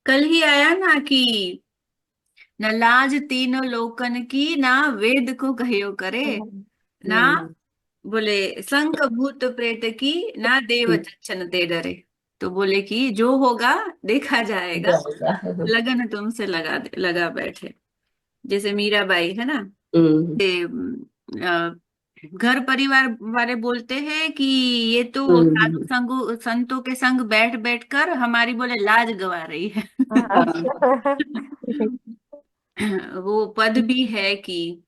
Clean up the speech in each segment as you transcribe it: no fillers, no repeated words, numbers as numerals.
कल ही आया ना कि न लाज तीनों लोकन की, ना वेद को कहियो करे, ना हम्म। बोले शंख भूत प्रेत की, ना देव चच्चन ते डरे। तो बोले कि जो होगा देखा जाएगा, जाएगा। लगन तुमसे लगा बैठे। जैसे मीराबाई है ना, हम्म। अ, घर परिवार वाले बोलते हैं कि ये तो साधु हम्म। संतों के संग बैठ बैठ कर हमारी बोले लाज गवा रही है। हाँ। वो पद भी है कि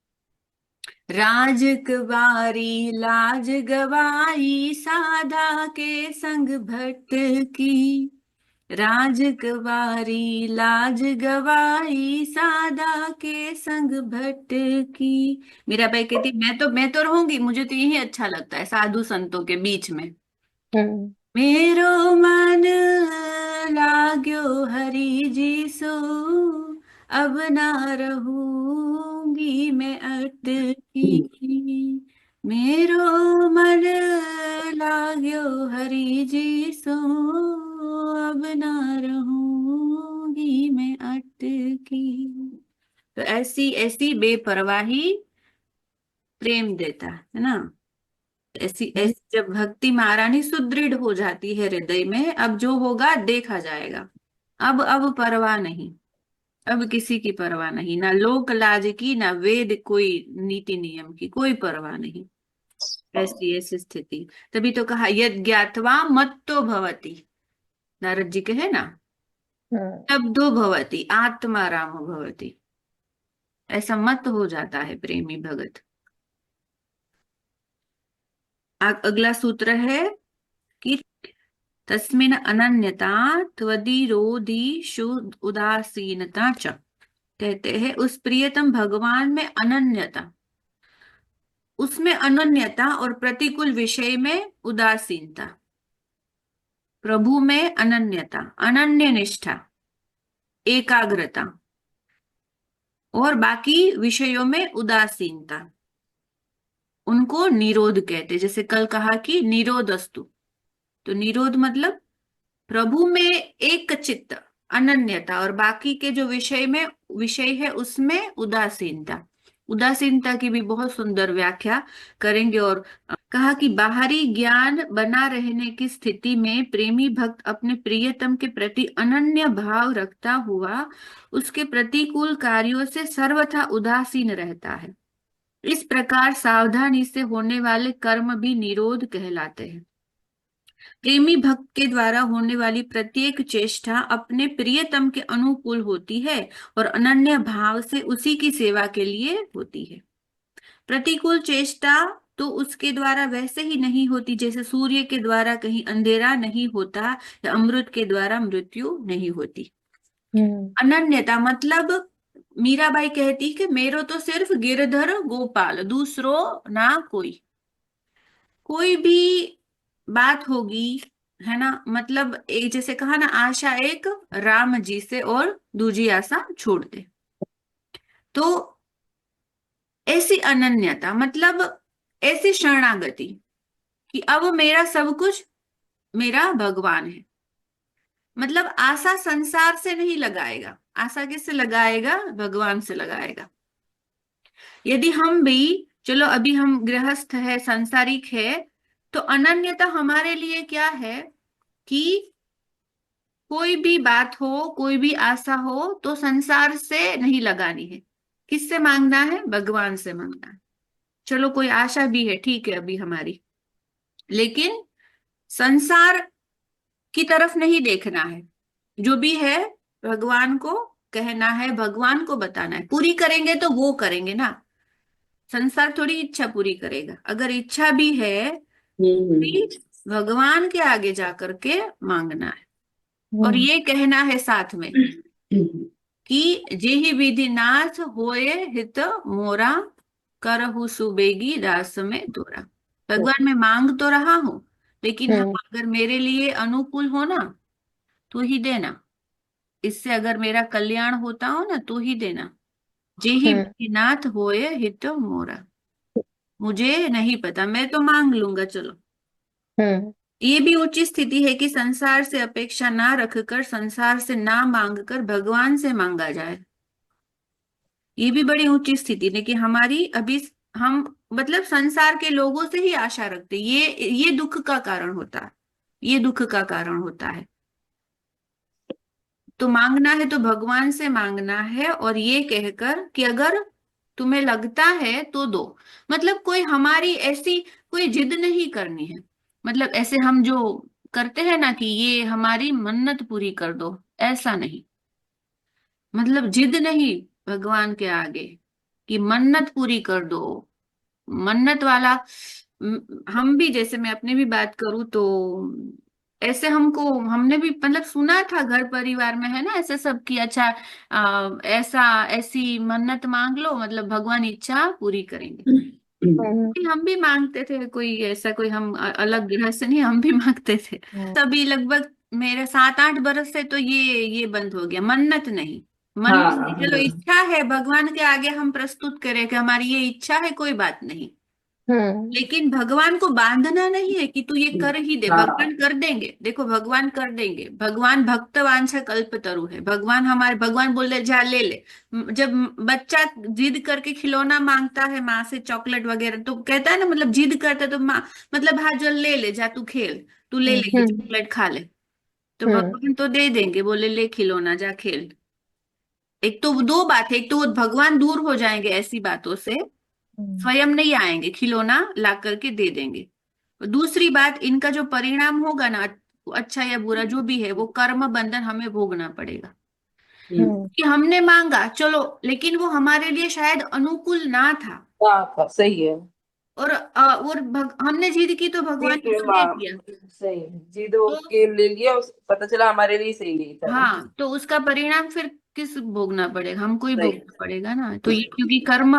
राजकुमारी लाज गवाई, साधा के संग भट्ट की। राजकुमारी लाज गवाई, साधा के संग भट्ट की। मीरा बाई कहती, मैं तो रहूंगी, मुझे तो यही अच्छा लगता है साधु संतों के बीच में। हम्म। मेरो मन लाग्यो हरि जी सो, अब ना रहूंगी मैं अटकी। मेरो मन लाग्यो हरि जी सो, अब ना रहूंगी मैं अटकी। तो ऐसी ऐसी बेपरवाही प्रेम देता है ना। ऐसी ऐसी जब भक्ति महारानी सुदृढ़ हो जाती है हृदय में, अब जो होगा देखा जाएगा। अब परवाह नहीं, अब किसी की परवाह नहीं, ना लोक लाज की, ना वेद कोई नीति नियम की कोई परवाह नहीं। ऐसी ऐसी स्थिति। तभी तो कहा यद ज्ञात्वा मत्तो भवति। नारद जी कहे ना, हम्म। शब्दो भवति आत्मा रामो भवति। ऐसा मत हो जाता है प्रेमी भगत। अगला सूत्र है कि तस्मिन् अनन्यता त्वदिरोधिषु उदासीनता च। कहते हैं उस प्रियतम भगवान में अनन्यता, उसमें अनन्यता और प्रतिकूल विषय में उदासीनता। प्रभु में अनन्यता, अनन्य निष्ठा, एकाग्रता, और बाकी विषयों में उदासीनता, उनको निरोध कहते। जैसे कल कहा कि निरोधस्तु, तो निरोध मतलब प्रभु में एक चित्त, अनन्यता, और बाकी के जो विषय है उसमें उदासीनता। उदासीनता की भी बहुत सुंदर व्याख्या करेंगे। और कहा कि बाहरी ज्ञान बना रहने की स्थिति में प्रेमी भक्त अपने प्रियतम के प्रति अनन्य भाव रखता हुआ उसके प्रतिकूल कार्यों से सर्वथा उदासीन रहता है। इस प्रकार सावधानी से होने वाले कर्म भी निरोध कहलाते हैं। प्रेमी भक्त के द्वारा होने वाली प्रत्येक चेष्टा अपने प्रियतम के अनुकूल होती है और अनन्य भाव से उसी की सेवा के लिए होती है। प्रतिकूल चेष्टा तो उसके द्वारा वैसे ही नहीं होती जैसे सूर्य के द्वारा कहीं अंधेरा नहीं होता या अमृत के द्वारा मृत्यु नहीं होती। हम्म। अनन्यता मतलब मीराबाई कहती कि मेरो तो सिर्फ गिरधर गोपाल, दूसरो ना कोई। कोई भी बात होगी, है ना, मतलब एक जैसे कहा ना, आशा एक राम जी से और दूजी आशा छोड़ दे। तो ऐसी अनन्यता मतलब ऐसी शरणागति कि अब मेरा सब कुछ मेरा भगवान है। मतलब आशा संसार से नहीं लगाएगा, आशा किससे लगाएगा? भगवान से लगाएगा। यदि हम भी, चलो अभी हम गृहस्थ है, सांसारिक है, तो अनन्यता हमारे लिए क्या है कि कोई भी बात हो, कोई भी आशा हो तो संसार से नहीं लगानी है। किससे मांगना है? भगवान से मांगना है। चलो कोई आशा भी है, ठीक है अभी हमारी, लेकिन संसार की तरफ नहीं देखना है। जो भी है भगवान को कहना है, भगवान को बताना है। पूरी करेंगे तो वो करेंगे ना, संसार थोड़ी इच्छा पूरी करेगा। अगर इच्छा भी है हम्म। भी भगवान के आगे जाकर के मांगना है। और हम्म। ये कहना है साथ में कि जेहि विधि नाथ होए हित मोरा, करहु सुबेगी दास में तोरा। भगवान मैं मांग तो रहा हूं, लेकिन हाँ हम्म। अगर मेरे लिए अनुकूल हो ना तो ही देना। इससे अगर मेरा कल्याण होता हो ना तो ही देना। जेहि हम्म। विधि नाथ होए हित मोरा। मुझे नहीं पता, मैं तो मांग लूंगा चलो, हम्म। ये भी ऊंची स्थिति है कि संसार से अपेक्षा ना रखकर संसार से ना मांग कर भगवान से मांगा जाए। ये भी बड़ी ऊंची स्थिति है कि हमारी अभी हम मतलब संसार के लोगों से ही आशा रखते, ये दुख का कारण होता है, ये दुख का कारण होता है। तो मांगना है तो भगवान से मांगना है, और ये कहकर कि अगर तुम्हें लगता है तो दो। मतलब कोई हमारी ऐसी कोई जिद नहीं करनी है। मतलब ऐसे हम जो करते हैं ना कि ये हमारी मन्नत पूरी कर दो, ऐसा नहीं। मतलब जिद नहीं भगवान के आगे कि मन्नत पूरी कर दो। मन्नत वाला हम भी, जैसे मैं अपने भी बात करूं तो ऐसे हमने भी मतलब सुना था घर परिवार में, है ना, ऐसे सब की अच्छा ऐसा ऐसी मन्नत मांग लो मतलब भगवान इच्छा पूरी करेंगे। हम्म हम भी मांगते थे, कोई ऐसा कोई हम अलग ग्रह से नहीं, हम भी मांगते थे। हम्म, तभी लगभग मेरे 7-8 बरस से तो ये बंद हो गया, मन्नत नहीं। हाँ मन्नत नहीं, चलो हाँ। इच्छा है भगवान के आगे हम प्रस्तुत करें कि हमारी ये इच्छा है, कोई बात नहीं। हम्म, लेकिन भगवान को बांधना नहीं है कि तू ये कर ही दे, हाँ। भगवान कर देंगे, देखो भगवान कर देंगे। भगवान भक्त वांछा कल्पतरु है, भगवान हमारे, भगवान बोल दे जा ले ले। जब बच्चा जिद करके खिलौना मांगता है माँ से, चॉकलेट वगैरह, तो कहता है ना, मतलब जिद करता है तो माँ मतलब हाँ चल ले ले, जा तू खेल, तू ले ले ये हम्म, चॉकलेट खा ले। तो हम्म, भगवान तो दे देंगे, बोले ले खिलौना जा खेल। एक तो वो दो बात है, एक तो वो भगवान दूर हो जाएंगे ऐसी बातों से, हम्म, स्वयं नहीं आएंगे, खिलौना ला करके दे देंगे। और दूसरी बात, इनका जो परिणाम होगा ना, अच्छा या बुरा जो भी है, वो कर्म बंधन हमें भोगना पड़ेगा। हम्म। कि हमने मांगा चलो, लेकिन वो हमारे लिए शायद अनुकूल ना था। हाँ सही है। और हमने जिद की तो भगवान ठीक ने है तो दे माँ। दिया। सही है। जिद तो के ले लिया पता चला हमारे लिए सही नहीं था। हाँ, तो उसका परिणाम फिर किस भोगना पड़ेगा, हमको ही सही। भोगना पड़ेगा ना। तो ये क्योंकि कर्म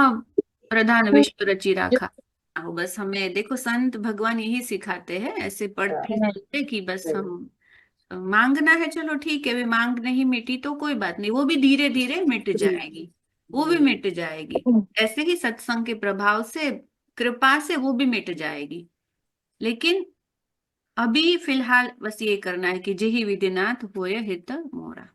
प्रधान विश्व रचि राखा। आओ बस, हमें देखो संत भगवान यही सिखाते हैं, ऐसे पढ़ते हम्म, सुनते कि बस सही। हम मांगना है, चलो ठीक है, वे मांग नहीं मिटी तो कोई बात नहीं, वो भी धीरे धीरे मिट जाएगी, वो भी मिट जाएगी। ऐसे ही सत्संग के प्रभाव से, कृपा से वो भी मिट जाएगी। लेकिन अभी फिलहाल बस ये करना है कि जेहि विधिनाथ होय हित मोरा।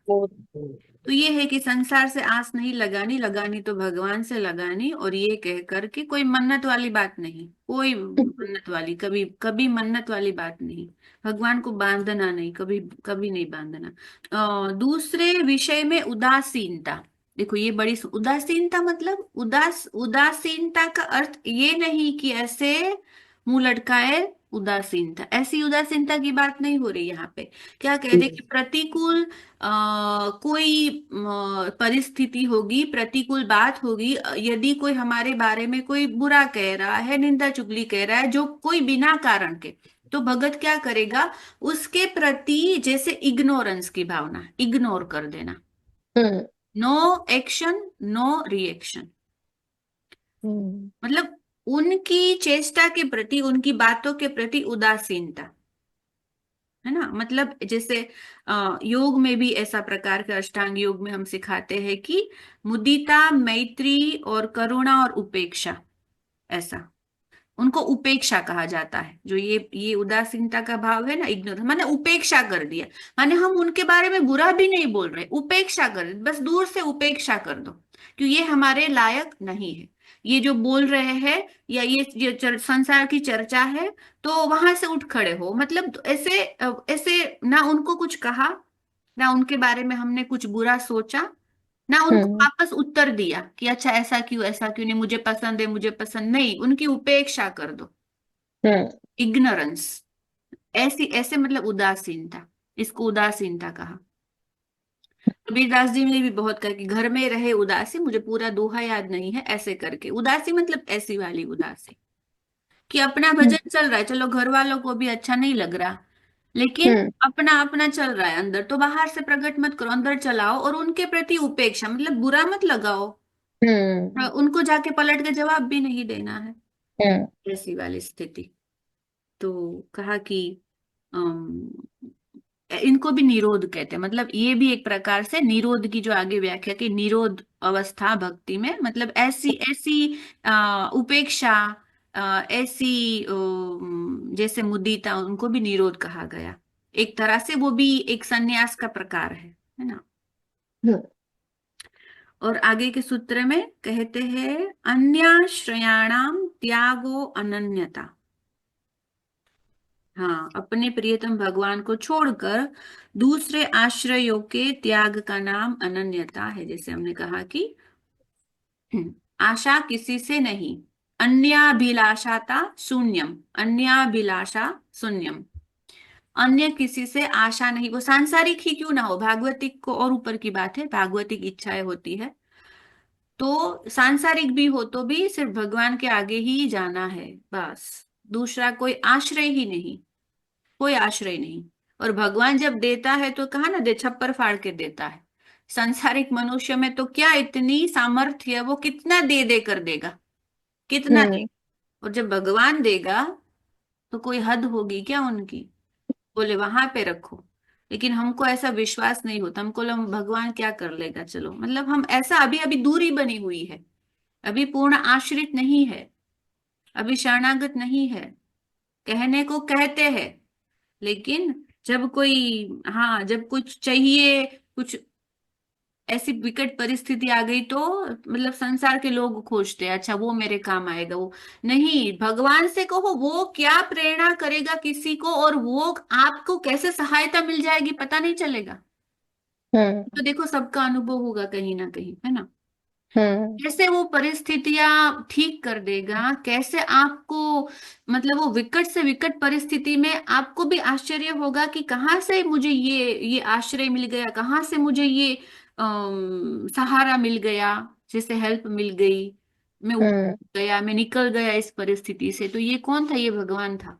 तो ये है कि संसार से आस नहीं लगानी, लगानी तो भगवान से लगानी। और ये कह कर के कोई मन्नत वाली बात नहीं, कोई मन्नत वाली, कभी कभी मन्नत वाली बात नहीं। भगवान को बांधना नहीं, कभी कभी नहीं बांधना। दूसरे विषय में उदासीनता। देखो ये बड़ी उदासीनता, मतलब उदासीनता का अर्थ ये नहीं कि ऐसे मुंह लटकाए उदासीनता, ऐसी उदासीनता की बात नहीं हो रही यहाँ पे। क्या कह रहे कि प्रतिकूल कोई परिस्थिति होगी, प्रतिकूल बात होगी, यदि कोई हमारे बारे में कोई बुरा कह रहा है, निंदा चुगली कह रहा है, जो कोई बिना कारण के, तो भगत क्या करेगा, उसके प्रति जैसे इग्नोरेंस की भावना, इग्नोर कर देना। हम्म, नो एक्शन, नो रिएक्शन। हम्म, मतलब उनकी चेष्टा के प्रति, उनकी बातों के प्रति उदासीनता, है ना। मतलब जैसे योग में भी ऐसा प्रकार के, अष्टांग योग में हम सिखाते हैं कि मुदिता, मैत्री और करुणा और उपेक्षा, ऐसा उनको उपेक्षा कहा जाता है। जो ये उदासीनता का भाव है ना, इग्नोर, माने उपेक्षा कर दिया, माने हम उनके बारे में बुरा भी नहीं बोल रहे, उपेक्षा कर, बस दूर से उपेक्षा कर दो, क्यों ये हमारे लायक नहीं है। ये जो बोल रहे हैं या ये संसार की चर्चा है, तो वहां से उठ खड़े हो। मतलब ऐसे ऐसे ना उनको कुछ कहा, ना उनके बारे में हमने कुछ बुरा सोचा, ना उनको हम्म, वापस उत्तर दिया कि अच्छा ऐसा क्यों, ऐसा क्यों नहीं, मुझे पसंद है, मुझे पसंद नहीं, उनकी उपेक्षा कर दो। हम्म, इग्नोरेंस, ऐसी ऐसे मतलब उदासीनता, इसको उदासीनता कहा। कबीरदास जी ने भी बहुत कहा कि घर में रहे उदासी, मुझे पूरा दोहा याद नहीं है, ऐसे करके उदासी मतलब ऐसी वाली उदासी कि अपना भजन चल रहा है, चलो घर वालों को भी अच्छा नहीं लग रहा, लेकिन हम्म, अपना अपना चल रहा है अंदर, तो बाहर से प्रकट मत करो, अंदर चलाओ। और उनके प्रति उपेक्षा मतलब बुरा मत लगाओ, हम्म, उनको जाके पलट के जवाब भी नहीं देना है, हम्म, ऐसी वाली स्थिति। तो कहा कि अम, इनको भी निरोध कहते हैं। मतलब ये भी एक प्रकार से निरोध की जो आगे व्याख्या की, निरोध अवस्था भक्ति में, मतलब ऐसी ऐसी उपेक्षा, ऐसी जैसे मुदीता, उनको भी निरोध कहा गया। एक तरह से वो भी एक संन्यास का प्रकार है ना। हम्म और आगे के सूत्र में कहते हैं अन्याश्रयाणाम त्यागो अनन्यता। हाँ, अपने प्रियतम भगवान को छोड़कर दूसरे आश्रयों के त्याग का नाम अनन्यता है। जैसे हमने कहा कि आशा किसी से नहीं, अन्याभिलाषाता शून्यम, अन्याभिलाषा शून्यम। अन्य किसी से आशा नहीं, वो सांसारिक ही क्यों ना हो, भागवतिक को और ऊपर की बात है, भागवतिक इच्छाएं होती है, तो सांसारिक भी हो तो भी सिर्फ भगवान के आगे ही जाना है बस। दूसरा कोई आश्रय ही नहीं, कोई आश्रय नहीं। और भगवान जब देता है तो कहा ना, दे छप्पर फाड़ के देता है। सांसारिक मनुष्य में तो क्या इतनी सामर्थ्य है, वो कितना दे दे कर देगा, कितना दे। हम्म और जब भगवान देगा तो कोई हद होगी क्या उनकी, बोले वहां पे रखो। लेकिन हमको ऐसा विश्वास नहीं होता, हमको भगवान क्या कर लेगा, चलो, मतलब हम ऐसा अभी अभी दूरी बनी हुई है, अभी पूर्ण आश्रित नहीं है, अभी शरणागत नहीं है। कहने को कहते हैं, लेकिन जब कोई, हाँ, जब कुछ चाहिए, कुछ ऐसी विकट परिस्थिति आ गई तो मतलब संसार के लोग खोजते हैं, अच्छा वो मेरे काम आएगा, वो नहीं। भगवान से कहो, वो क्या प्रेरणा करेगा किसी को, और वो आपको कैसे सहायता मिल जाएगी पता नहीं चलेगा। हम्म तो देखो, सबका अनुभव होगा कहीं ना कहीं, है ना। हम्म कैसे वो परिस्थितियां ठीक कर देगा, कैसे आपको, मतलब वो विकट से विकट परिस्थिति में आपको भी आश्चर्य होगा कि कहाँ से मुझे ये आश्रय मिल गया, कहाँ से मुझे ये सहारा मिल गया, जैसे हेल्प मिल गई, मैं उठ हम्म गया, मैं निकल गया इस परिस्थिति से। तो ये कौन था, ये भगवान था।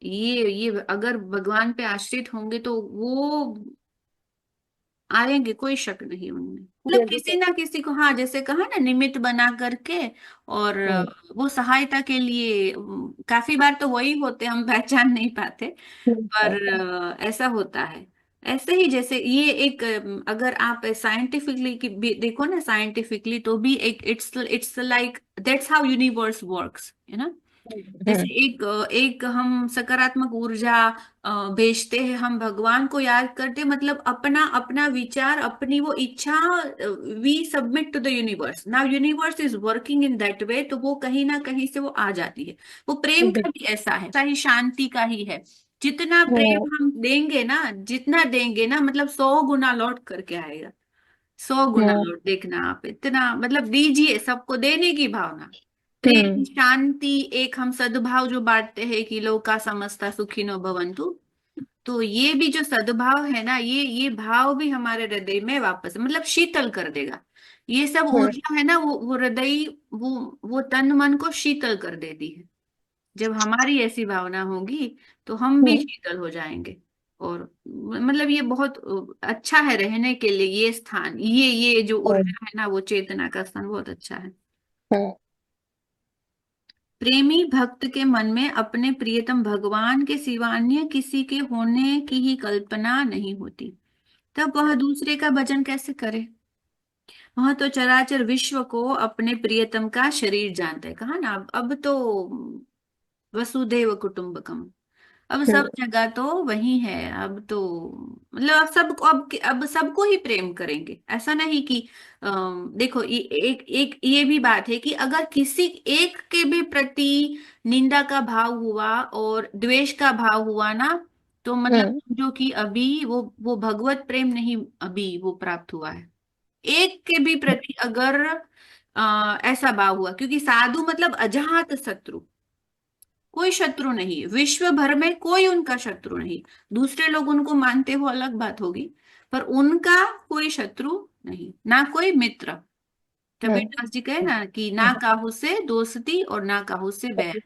ये अगर भगवान पे आश्रित होंगे तो वो आएंगे, कोई शक नहीं उनमें, मतलब किसी ना किसी को, हाँ, जैसे कहा ना, निमित्त बना करके। और हम्म वो सहायता के लिए काफी बार तो वही होते, हम पहचान नहीं पाते, पर ऐसा होता है। ऐसे ही जैसे ये एक अगर आप साइंटिफिकली की भी देखो ना, साइंटिफिकली तो भी एक it's like that's how universe works, है ना। जैसे हम्म एक हम सकारात्मक ऊर्जा भेजते हैं, हम भगवान को याद करते, मतलब अपना अपना विचार, अपनी वो इच्छा we submit to the universe, now universe is working in that way, तो वो कहीं ना कहीं से वो आ जाती है। वो प्रेम का भी ऐसा है, चाहे शांति का ही है। जितना हम्म प्रेम हम देंगे ना, जितना देंगे ना, मतलब 100 गुना लौट करके आएगा। 100 गुना हम्म लौट, देखना आप, इतना मतलब दीजिए, सबको देने की भावना, प्रेम, हम्म शांति, एक हम सद्भाव जो बांटते हैं कि लोका समस्ता सुखिनो भवन्तु। तो ये भी जो सद्भाव है ना, ये भाव भी हमारे हृदय में वापस, मतलब शीतल कर देगा। ये सब हम्म ऊर्जा है ना, वो हृदय, वो तन मन को शीतल कर देती है। जब हमारी ऐसी भावना होगी तो हम भी हम्म शीतल हो जाएंगे। और मतलब ये बहुत अच्छा है रहने के लिए, ये स्थान, ये जो ऊर्जा है ना, वो चेतना का स्थान बहुत अच्छा है। हम्म प्रेमी भक्त के मन में अपने प्रियतम भगवान के सिवा अन्य किसी के होने की ही कल्पना नहीं होती, तब वह दूसरे का भजन कैसे करे। वह तो चराचर विश्व को अपने प्रियतम का शरीर जानता है। कहा ना, अब तो वसुधैव कुटुंबकम, अब सब जगह तो वही है। अब तो मतलब अब सबको, अब सबको ही प्रेम करेंगे, ऐसा नहीं कि देखो, एक एक ये भी बात है कि अगर किसी एक के भी प्रति निंदा का भाव हुआ और द्वेष का भाव हुआ ना, तो मतलब हम्म जो कि अभी वो भगवत प्रेम नहीं अभी वो प्राप्त हुआ है। एक के भी प्रति अगर ऐसा भाव हुआ, क्योंकि साधु मतलब अजात शत्रु, कोई शत्रु नहीं, विश्व भर में कोई उनका शत्रु नहीं। दूसरे लोग उनको मानते हो अलग बात होगी, पर उनका कोई शत्रु नहीं, ना कोई मित्र। कबीरदास जी कहे ना कि ना काहू से दोस्ती और ना काहू से बैर।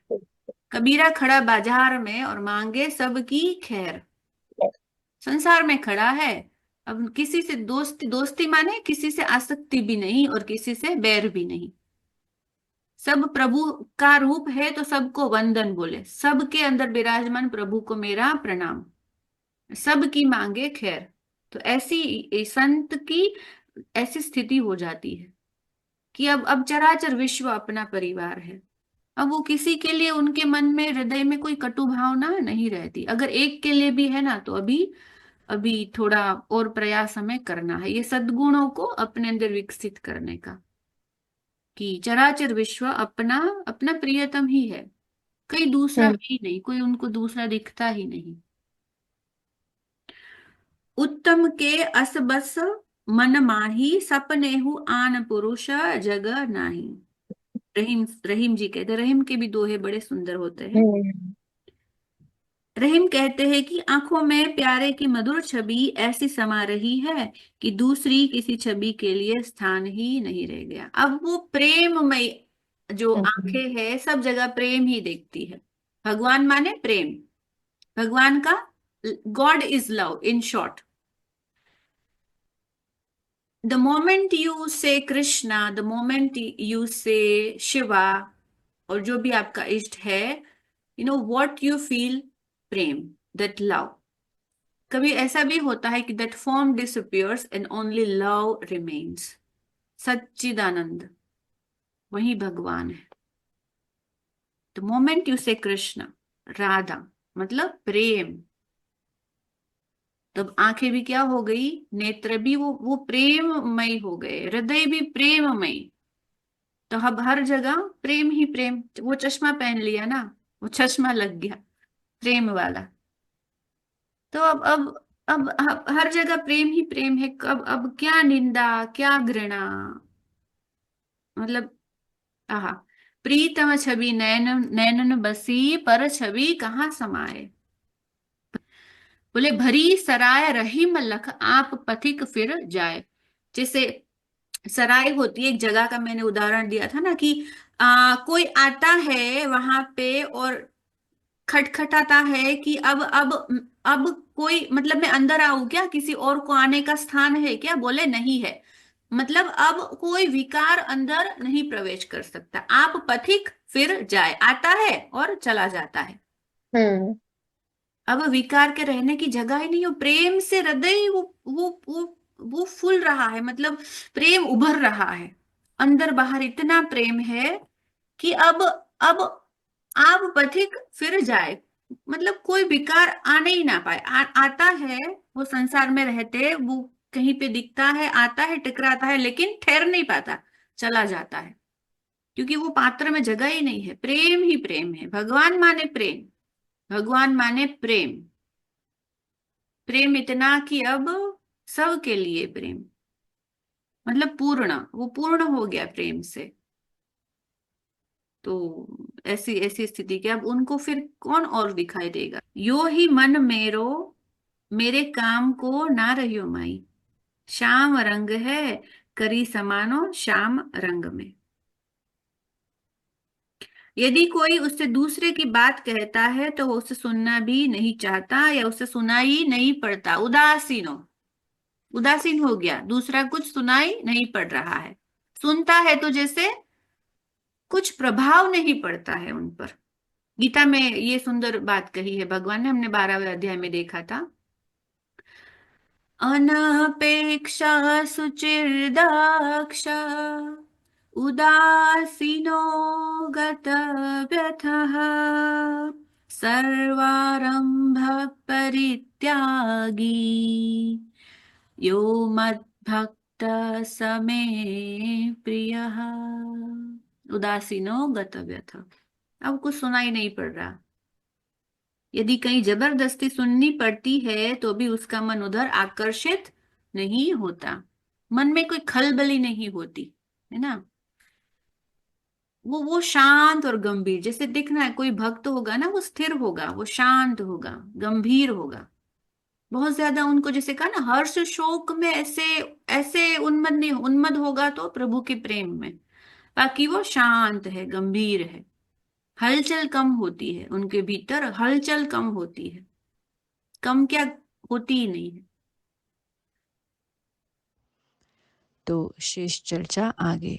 कबीरा खड़ा बाजार में और मांगे सबकी खैर। संसार में खड़ा है, अब किसी से दोस्ती, दोस्ती माने किसी से आसक्ति भी नहीं और किसी से बैर भी नहीं। सब प्रभु का रूप है तो सबको वंदन बोले, सबके अंदर विराजमान प्रभु को मेरा प्रणाम, सबकी मांगे खैर। तो ऐसी संत की ऐसी स्थिति हो जाती है कि अब चराचर विश्व अपना परिवार है। अब वो किसी के लिए उनके मन में हृदय में कोई कटु भावना नहीं रहती। अगर एक के लिए भी है ना तो अभी अभी थोड़ा और प्रयास हमें करना है ये सद्गुणों को अपने अंदर विकसित करने का, कि चराचर विश्व अपना अपना प्रियतम ही है, कोई दूसरा हम्म, भी नहीं, कोई उनको दूसरा दिखता ही नहीं। उत्तम के अस बस मन माही, सपनेहु आन पुरुष जग नाही। रहीम रहीम जी कहते हैं, रहीम के भी दोहे बड़े सुंदर होते हैं। हम्म, रहीम कहते हैं कि आंखों में प्यारे की मधुर छवि ऐसी समा रही है कि दूसरी किसी छवि के लिए स्थान ही नहीं रह गया। अब वो प्रेममय जो हम्म, आंखें है सब जगह प्रेम ही देखती है। भगवान माने प्रेम, भगवान का, God is love in short. The moment you से कृष्णा, द मोमेंट यू से शिवा, और जो भी आपका इष्ट है, you know what you feel, प्रेम, दैट लव। कभी ऐसा भी होता है कि that form disappears and only love remains. सच्चिदानंद वही भगवान है। द मोमेंट यू से कृष्ण, राधा मतलब प्रेम, तब आंखें भी क्या हो गई, नेत्र भी वो प्रेममय हो गए, हृदय भी प्रेममय। तो अब हर जगह प्रेम ही प्रेम। वो चश्मा पहन लिया ना, वो चश्मा लग गया प्रेम वाला। तो अब हर जगह प्रेम ही प्रेम है। अब क्या निंदा, क्या घृणा, मतलब आहा। प्रीतम छवि नैनन नैनन बसी, पर छवि कहाँ समाये। बोले भरी सराय रहीम लख, आप पथिक फिर जाए। जैसे सराय होती है एक जगह का, मैंने उदाहरण दिया था ना कि कोई आता है वहां पे और खटखटाता है कि अब कोई, मतलब मैं अंदर आऊं क्या, किसी और को आने का स्थान है क्या, बोले नहीं है। मतलब अब कोई विकार अंदर नहीं प्रवेश कर सकता। आप पथिक फिर जाए, आता है और चला जाता है। हम्म, अब विकार के रहने की जगह ही नहीं हो। प्रेम से हृदय वो फूल रहा है, मतलब प्रेम उभर रहा है, अंदर बाहर इतना प्रेम है कि अब आप पथिक फिर जाए, मतलब कोई विकार आने ही ना पाए। आता है, वो संसार में रहते वो कहीं पे दिखता है, आता है, टकराता है, लेकिन ठहर नहीं पाता, चला जाता है, क्योंकि वो पात्र में जगह ही नहीं है। प्रेम ही प्रेम है। भगवान माने प्रेम, भगवान माने प्रेम। प्रेम इतना कि अब सबके लिए प्रेम, मतलब पूर्ण, वो पूर्ण हो गया प्रेम से। तो ऐसी ऐसी स्थिति कि अब उनको फिर कौन और दिखाई देगा। यो ही मन मेरो, मेरे काम को ना रहियो माई, श्याम रंग है करी समानो श्याम रंग में। यदि कोई उससे दूसरे की बात कहता है तो वो उसे सुनना भी नहीं चाहता या उसे सुनाई नहीं पड़ता। उदासीन हो, उदासीन हो गया, दूसरा कुछ सुनाई नहीं पड़ रहा है। सुनता है तो जैसे कुछ प्रभाव नहीं पड़ता है उन पर। गीता में ये सुंदर बात कही है भगवान ने, हमने 12वें अध्याय में देखा था। अनपेक्षा सुचिर्दाक्ष, उदासीनो गतव्यथः, सर्वारंभ परित्यागी, यो मद्भक्त समे प्रियः। उदासीनो गतव्यथ। अब कुछ सुनाई नहीं पड़ रहा। यदि कहीं जबरदस्ती सुननी पड़ती है तो भी उसका मन उधर आकर्षित नहीं होता, मन में कोई खलबली नहीं होती है ना। वो शांत और गंभीर, जैसे दिखना है कोई भक्त होगा ना, वो स्थिर होगा, वो शांत होगा, गंभीर होगा। बहुत ज्यादा उनको जैसे कहा ना, हर्ष शोक में ऐसे ऐसे उन्मद नहीं, उन्मद होगा तो प्रभु के प्रेम में। बाकी वो शांत है, गंभीर है, हलचल कम होती है उनके भीतर, हलचल कम होती है, कम क्या, होती ही नहीं है। तो शेष चर्चा आगे।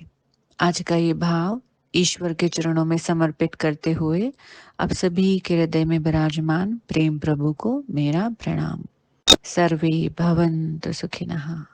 आज का ये भाव ईश्वर के चरणों में समर्पित करते हुए अब सभी के हृदय में विराजमान प्रेम प्रभु को मेरा प्रणाम। सर्वे भवन्तु सुखिनः।